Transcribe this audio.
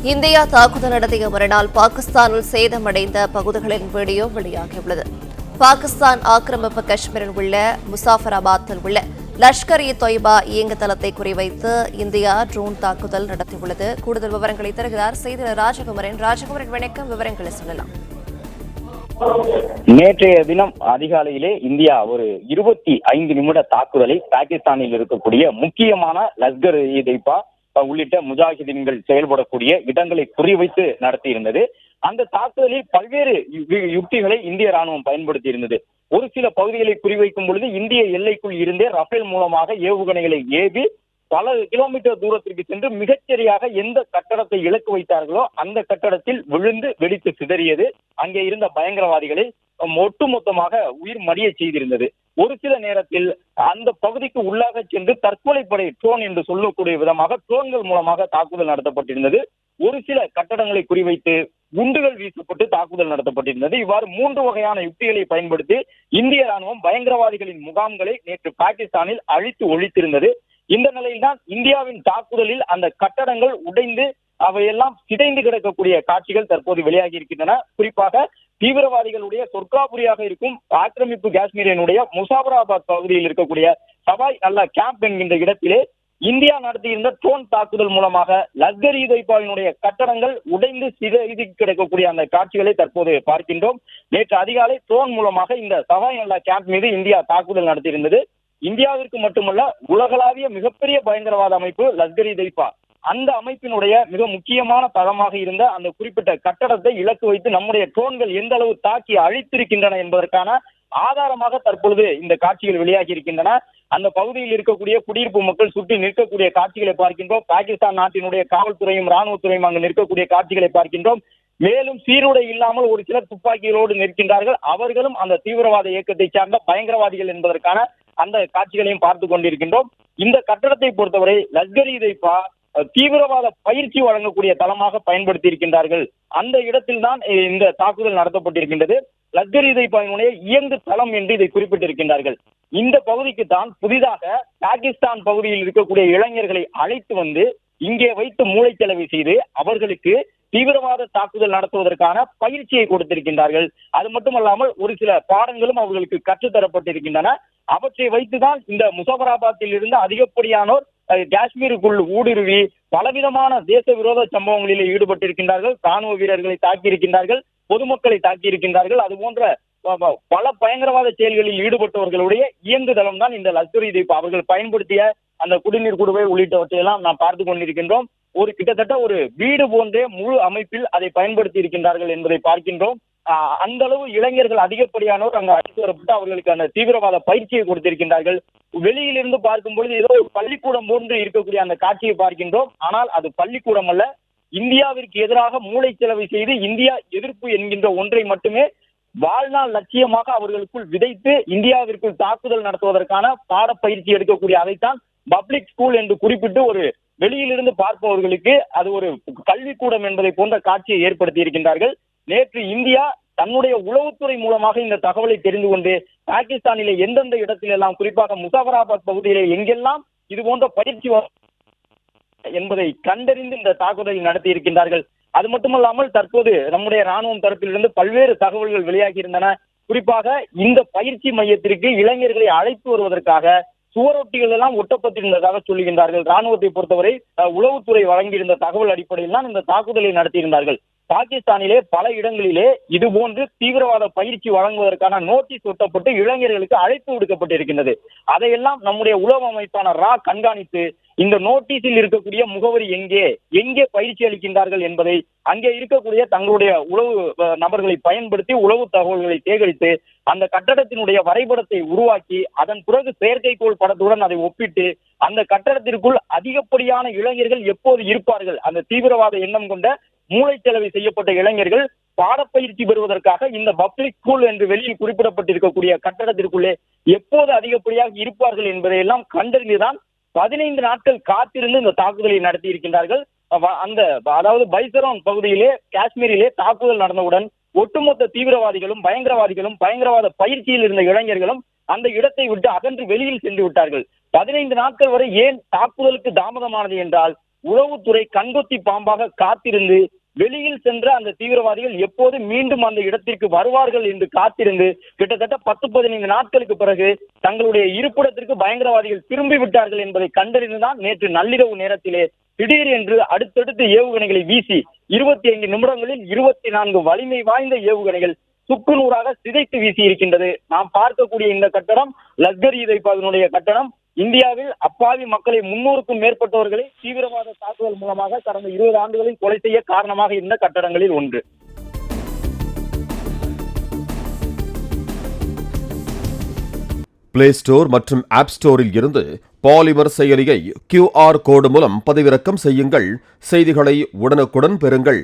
India தாக்குதல் நடத்திய மறுநாள் பாகிஸ்தானில் சேதமடைந்த பகுதிகளின் வீடியோ வெளியாகியுள்ளது. பாகிஸ்தான் ஆக்கிரமிப்பு காஷ்மீரில் உள்ள முசாஃபராபாத்தில் உள்ள லஷ்கர்-இ-தொய்பா இயங்கு தளத்தை குறிவைத்து இந்தியா ட்ரோன் தாக்குதல் நடத்தியுள்ளது. கூடுதல் விவரங்களை தருகிறார் செய்தியாளர் ராஜகுமரன். வணக்கம், விவரங்களை சொல்லலாம். நேற்றைய தினம் அதிகாலையிலே இந்தியா ஒரு 25 நிமிட தாக்குதலை பாகிஸ்தானில் இருக்கக்கூடிய முக்கியமான லஷ்கர்-இ-தொய்பா உள்ளிட்ட முஜாஹிதீன்கள் செயல்படக்கூடிய இடங்களை குறிவைத்து நடத்தியிருந்தது. அந்த தாக்குதலில் பல்வேறு யுக்திகளை இந்திய ராணுவம் பயன்படுத்தி இருந்தது. ஒரு சில பகுதிகளை குறிவைக்கும் பொழுது இந்திய எல்லைக்குள் இருந்தே ரஃபேல் மூலமாக ஏவுகணைகளை ஏவி பல கிலோமீட்டர் தூரத்திற்கு சென்று மிகச்சரியாக எந்த கட்டடத்தை இலக்கு வைத்தார்களோ அந்த கட்டடத்தில் விழுந்து வெடித்து சிதறியது. அங்கே இருந்த பயங்கரவாதிகளை ஒட்டுமொத்தமாக உயிர் மடிய செய்திருந்தது. ஒரு சில நேரத்தில் அந்த பகுதிக்கு உள்ளாக சென்று தற்கொலை படை ட்ரோன் என்று சொல்லக்கூடிய விதமாக ட்ரோன்கள் மூலமாக தாக்குதல் நடத்தப்பட்டிருந்தது. ஒரு சில கட்டடங்களை குறிவைத்து குண்டுகள் வீசப்பட்டு தாக்குதல் நடத்தப்பட்டிருந்தது. இவ்வாறு 3 வகையான யுக்திகளை பயன்படுத்தி இந்திய ராணுவம் பயங்கரவாதிகளின் முகாம்களை நேற்று பாகிஸ்தானில் அழித்து ஒழித்திருந்தது. இந்த நிலையில்தான் இந்தியாவின் தாக்குதலில் அந்த கட்டடங்கள் உடைந்து அவையெல்லாம் சிதைந்து கிடக்கக்கூடிய காட்சிகள் தற்போது வெளியாகி இருக்கின்றன. குறிப்பாக தீவிரவாதிகளுடைய சொர்க்காபுரியாக இருக்கும் ஆக்கிரமிப்பு காஷ்மீரினுடைய முசாஃபராபாத் பகுதியில் இருக்கக்கூடிய சவாய் அல்லா கேம்ப் என்கின்ற இடத்திலே இந்தியா நடத்தியிருந்த ட்ரோன் தாக்குதல் மூலமாக லஷ்கர்-இ-தொய்பாவினுடைய கட்டடங்கள் உடைந்து சிதைந்து கிடக்கக்கூடிய அந்த காட்சிகளை தற்போது பார்க்கின்றோம். நேற்று அதிகாலை ட்ரோன் மூலமாக இந்த சவாய் அல்லா கேம்ப் மீது இந்தியா தாக்குதல் நடத்தியிருந்தது. இந்தியாவிற்கு மட்டுமல்ல, உலகளாவிய மிகப்பெரிய பயங்கரவாத அமைப்பு லஷ்கர்-இ-தொய்பா அந்த அமைப்பினுடைய மிக முக்கியமான தளமாக இருந்த அந்த குறிப்பிட்ட கட்டடத்தை இலக்கு வைத்து நம்முடைய ட்ரோன்கள் எந்த அளவு தாக்கி அழித்திருக்கின்றன என்பதற்கான ஆதாரமாக தற்பொழுது இந்த காட்சிகள் வெளியாகி இருக்கின்றன. அந்த பகுதியில் இருக்கக்கூடிய குடியிருப்பு மக்கள் சுற்றி நிற்கக்கூடிய காட்சிகளை பார்க்கின்றோம். பாகிஸ்தான் நாட்டினுடைய காவல்துறையும் ராணுவத்துறையும் அங்கு நிற்கக்கூடிய காட்சிகளை பார்க்கின்றோம். மேலும் சீருடை இல்லாமல் ஒரு சிலர் துப்பாக்கிகளோடு நிற்கின்றார்கள். அவர்களும் அந்த தீவிரவாத இயக்கத்தை சார்ந்த பயங்கரவாதிகள் என்பதற்கான அந்த காட்சிகளையும் பார்த்து கொண்டிருக்கின்றோம். இந்த கட்டடத்தை பொறுத்தவரை லஷ்கர்-இ-தொய்பா தீவிரவாத பயிற்சி வழங்கக்கூடிய தளமாக பயன்படுத்தி இருக்கின்றார்கள். அந்த இடத்தில் தான் இந்த தாக்குதல் நடத்தப்பட்டிருக்கின்றது. லஷ்கர்-இ-தொய்பாவினுடைய இயங்கு தளம் என்று இதை குறிப்பிட்டிருக்கின்றார்கள். இந்த பகுதிக்கு தான் புதிதாக பாகிஸ்தான் பகுதியில் இருக்கக்கூடிய இளைஞர்களை அழைத்து வந்து இங்கே வைத்து மூளைச்சலவை செய்து அவர்களுக்கு தீவிரவாத தாக்குதல் நடத்துவதற்கான பயிற்சியை கொடுத்திருக்கின்றார்கள். அது மட்டுமல்லாமல் ஒரு சில பாடங்களும் அவர்களுக்கு கற்றுத்தரப்பட்டிருக்கின்றன. அவற்றை வைத்துதான் இந்த முசாஃபராபாத்தில் இருந்து அதிகப்படியானோர் காஷ்மீருக்குள் ஊடுருவி பலவிதமான தேச விரோத சம்பவங்களில் ஈடுபட்டிருக்கின்றார்கள். ராணுவ வீரர்களை தாக்கியிருக்கின்றார்கள், பொதுமக்களை தாக்கியிருக்கின்றார்கள். அது போன்ற பல பயங்கரவாத செயல்களில் ஈடுபட்டவர்களுடைய இயங்குதளம் தான் இந்த லஷ்கர்-இ-தொய்பா. அவர்கள் பயன்படுத்திய அந்த குடிநீர் குடுவை உள்ளிட்டவற்றையெல்லாம் நாம் பார்த்து கொண்டிருக்கின்றோம். கிட்டத்தட்ட ஒரு வீடு போன்றே முழு அமைப்பில் அதை பயன்படுத்தி இருக்கின்றார்கள் என்பதை பார்க்கின்றோம். அந்த அளவு இளைஞர்கள் அதிகப்படியானோர் அங்கு அழைத்து வரப்பட்டு அவர்களுக்கு அந்த தீவிரவாத பயிற்சியை கொடுத்திருக்கின்றார்கள். வெளியிலிருந்து பார்க்கும் பொழுது ஏதோ ஒரு பள்ளிக்கூடம் போன்று இருக்கக்கூடிய அந்த காட்சியை பார்க்கின்றோம். ஆனால் அது பள்ளிக்கூடம் அல்ல. இந்தியாவிற்கு எதிராக மூளைச்சலவை செய்து இந்தியா எதிர்ப்பு என்கின்ற ஒன்றை மட்டுமே வாழ்நாள் லட்சியமாக அவர்களுக்குள் விதைத்து இந்தியாவிற்குள் தாக்குதல் நடத்துவதற்கான பாடப்பயிற்சி எடுக்கக்கூடிய அதைத்தான் பப்ளிக் ஸ்கூல் என்று குறிப்பிட்டு ஒரு வெளியிலிருந்து பார்ப்பவர்களுக்கு அது ஒரு கல்விக்கூடம் என்பதை போன்ற காட்சியை ஏற்படுத்தி இருக்கின்றார்கள். நேற்று இந்தியா தன்னுடைய உளவுத்துறை மூலமாக இந்த தகவலை தெரிந்து கொண்டு பாகிஸ்தானிலே எந்தெந்த இடத்திலெல்லாம், குறிப்பாக முசாஃபராபாத் பகுதியிலே எங்கெல்லாம் இது போன்ற பயிற்சி என்பதை கண்டறிந்து இந்த தாக்குதலை நடத்தி இருக்கின்றார்கள். அது மட்டுமல்லாமல் தற்போது நம்முடைய ராணுவம் தரப்பிலிருந்து பல்வேறு தகவல்கள் வெளியாகி இருந்தன. குறிப்பாக இந்த பயிற்சி மையத்திற்கு இளைஞர்களை அழைத்து வருவதற்காக சுவரொட்டிகள் எல்லாம் ஒட்டப்பட்டிருந்ததாக சொல்லுகின்றார்கள். ராணுவத்தை பொறுத்தவரை உளவுத்துறை வழங்கியிருந்த தகவல் அடிப்படையில் தான் இந்த தாக்குதலை நடத்தியிருந்தார்கள். பாகிஸ்தானிலே பல இடங்களிலே இதுபோன்று தீவிரவாத பயிற்சி வழங்குவதற்கான நோட்டீஸ் ஒட்டப்பட்டு இளைஞர்களுக்கு அழைப்பு விடுக்கப்பட்டிருக்கின்றது. அதையெல்லாம் நம்முடைய உளவு அமைப்பான ரா கண்காணித்து இந்த நோட்டீஸில் இருக்கக்கூடிய முகவரி எங்கே பயிற்சி அளிக்கின்றார்கள் என்பதை அங்கே இருக்கக்கூடிய தங்களுடைய உளவு நபர்களை பயன்படுத்தி உளவு தகவல்களை சேகரித்து அந்த கட்டடத்தினுடைய வரைபடத்தை உருவாக்கி அதன் பிறகு செயற்கைக்கோள் படத்துடன் அதை ஒப்பிட்டு அந்த கட்டடத்திற்குள் அதிகப்படியான இளைஞர்கள் எப்போது இருப்பார்கள், அந்த தீவிரவாத எண்ணம் கொண்ட மூளைச்சலவை செய்யப்பட்ட இளைஞர்கள் பாடப்பயிற்சி பெறுவதற்காக இந்த பப்ளிக் ஸ்கூல் என்று வெளியில் குறிப்பிடப்பட்டிருக்கக்கூடிய கட்டடத்திற்குள்ளே எப்போது அதிகப்படியாக இருப்பார்கள் என்பதையெல்லாம் கண்டறிந்துதான் 15 நாட்கள் காத்திருந்து இந்த தாக்குதலை நடத்தி இருக்கின்றார்கள். அந்த அதாவது பைசரோன் பகுதியிலே காஷ்மீரிலே தாக்குதல் நடந்தவுடன் ஒட்டுமொத்த தீவிரவாதிகளும் பயங்கரவாத பயிற்சியில் இருந்த இளைஞர்களும் அந்த இடத்தை விட்டு அகன்று வெளியில் சென்று விட்டார்கள். 15 நாட்கள் வரை ஏன் தாக்குதலுக்கு தாமதமானது என்றால் உளவுத்துறை கண்கொத்தி பாம்பாக காத்திருந்து வெளியில் சென்ற அந்த தீவிரவாதிகள் எப்போது மீண்டும் அந்த இடத்திற்கு வருவார்கள் என்று காத்திருந்து கிட்டத்தட்ட 10-15 நாட்களுக்கு பிறகு தங்களுடைய இருப்பிடத்திற்கு பயங்கரவாதிகள் திரும்பி விட்டார்கள் என்பதை கண்டறிந்துதான் நேற்று நள்ளிரவு நேரத்திலே திடீர் என்று அடுத்தடுத்து ஏவுகணைகளை வீசி 25 நிமிடங்களில் 24 வலிமை வாய்ந்த ஏவுகணைகள் சுக்குநூறாக சிதைத்து வீசி இருக்கின்றது. நாம் பார்க்கக்கூடிய இந்த கட்டடம் லஷ்கர்-இ தொய்பாவினுடைய கட்டடம். இந்தியாவில் அப்பாவி மக்களை 300க்கும் மேற்பட்டவர்களை தீவிரவாத தாக்குதல் மூலமாக கடந்த 20 ஆண்டுகளில் கொலை செய்ய காரணமாக இருந்த கட்டடங்களில் ஒன்று. பிளே ஸ்டோர் மற்றும் ஆப் ஸ்டோரில் இருந்து பாலிமர் செயலியை QR கோடு மூலம் பதிவிறக்கம் செய்யுங்கள். செய்திகளை உடனுக்குடன் பெறுங்கள்.